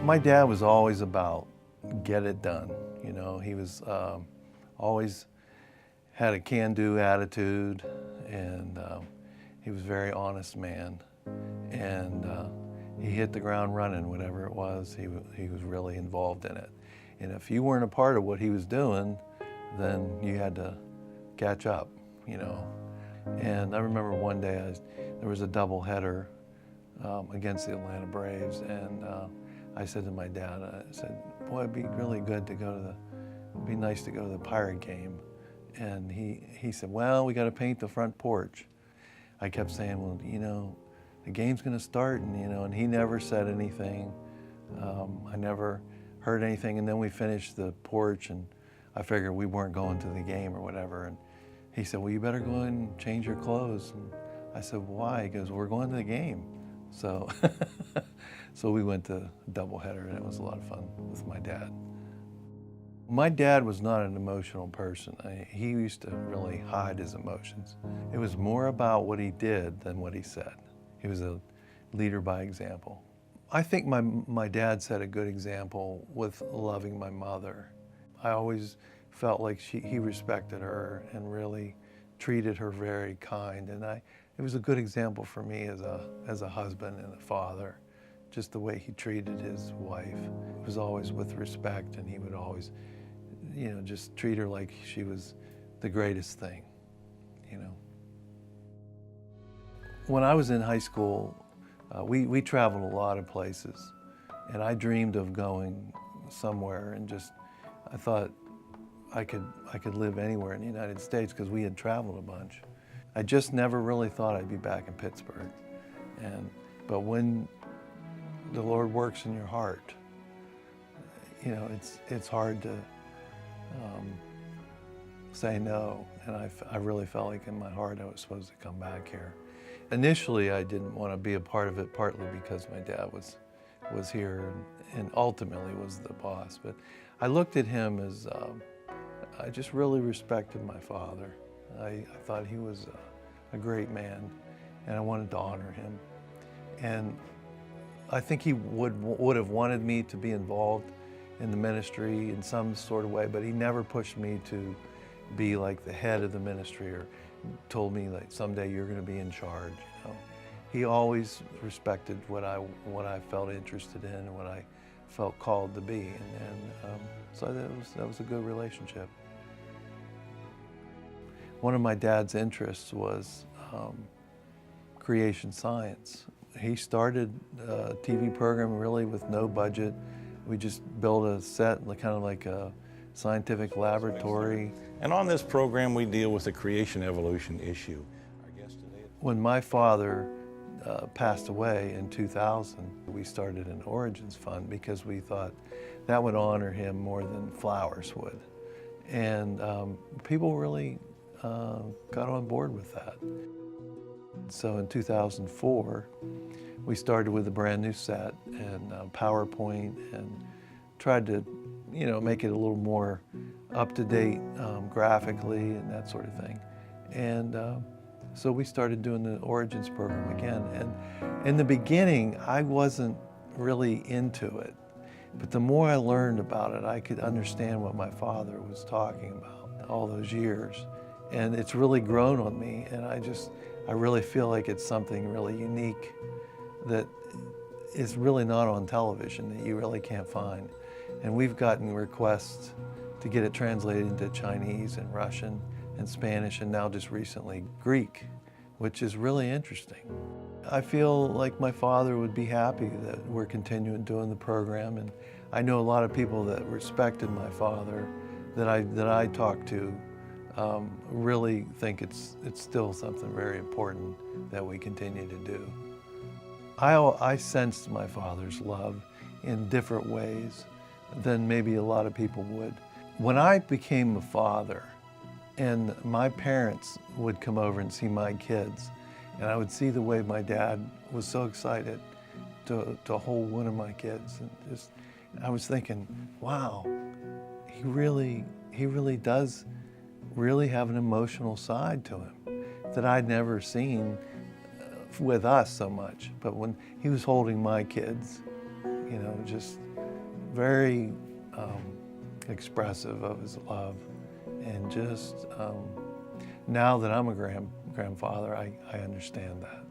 My dad was always about get it done. You know, he was always had a can-do attitude, and he was a very honest man. And he hit the ground running, whatever it was. He was really involved in it. And if you weren't a part of what he was doing, then you had to catch up, you know. And I remember one day there was a doubleheader against the Atlanta Braves, and I said to my dad, I said, boy, it'd be really good to it'd be nice to go to the Pirate game. And he said, well, we got to paint the front porch. I kept saying, well, you know, the game's going to start, and you know, and he never said anything. I never heard anything, and then we finished the porch, and I figured we weren't going to the game or whatever. And he said, well, you better go and change your clothes. And I said, why? He goes, we're going to the game. So, so we went to doubleheader, and it was a lot of fun with my dad. My dad was not an emotional person. He used to really hide his emotions. It was more about what he did than what he said. He was a leader by example. I think my dad set a good example with loving my mother. I always felt like he respected her and really treated her very kind, and it was a good example for me as a husband and a father. Just the way he treated his wife. It was always with respect, and he would always, you know, just treat her like she was the greatest thing, you know. When I was in high school, we traveled a lot of places, and I dreamed of going somewhere, and I thought I could live anywhere in the United States because we had traveled a bunch. I just never really thought I'd be back in Pittsburgh. But when the Lord works in your heart, you know, it's hard to say no. And I really felt like in my heart I was supposed to come back here. Initially, I didn't want to be a part of it, partly because my dad was here and ultimately was the boss. But I looked at him as, I just really respected my father. I thought he was a great man, and I wanted to honor him. And I think he would have wanted me to be involved in the ministry in some sort of way, but he never pushed me to be like the head of the ministry or told me like someday you're going to be in charge. You know, he always respected what I felt interested in and what I felt called to be, and so that was a good relationship. One of my dad's interests was creation science. He started a TV program really with no budget. We just built a set, kind of like a scientific laboratory. And on this program, we deal with the creation evolution issue. When my father passed away in 2000, we started an Origins Fund because we thought that would honor him more than flowers would. And people really got on board with that. So in 2004, we started with a brand new set and PowerPoint and tried to, you know, make it a little more up-to-date graphically and that sort of thing. And so we started doing the Origins program again. And in the beginning, I wasn't really into it. But the more I learned about it, I could understand what my father was talking about all those years. And it's really grown on me, and I really feel like it's something really unique that is really not on television, that you really can't find. And we've gotten requests to get it translated into Chinese and Russian and Spanish, and now just recently Greek, which is really interesting. I feel like my father would be happy that we're continuing doing the program, and I know a lot of people that respected my father that I talked to really think it's still something very important that we continue to do. I sensed my father's love in different ways than maybe a lot of people would. When I became a father and my parents would come over and see my kids, and I would see the way my dad was so excited to hold one of my kids, and I was thinking, wow, he really does really have an emotional side to him that I'd never seen with us so much. But when he was holding my kids, you know, just very expressive of his love. And just now that I'm a grandfather, I understand that.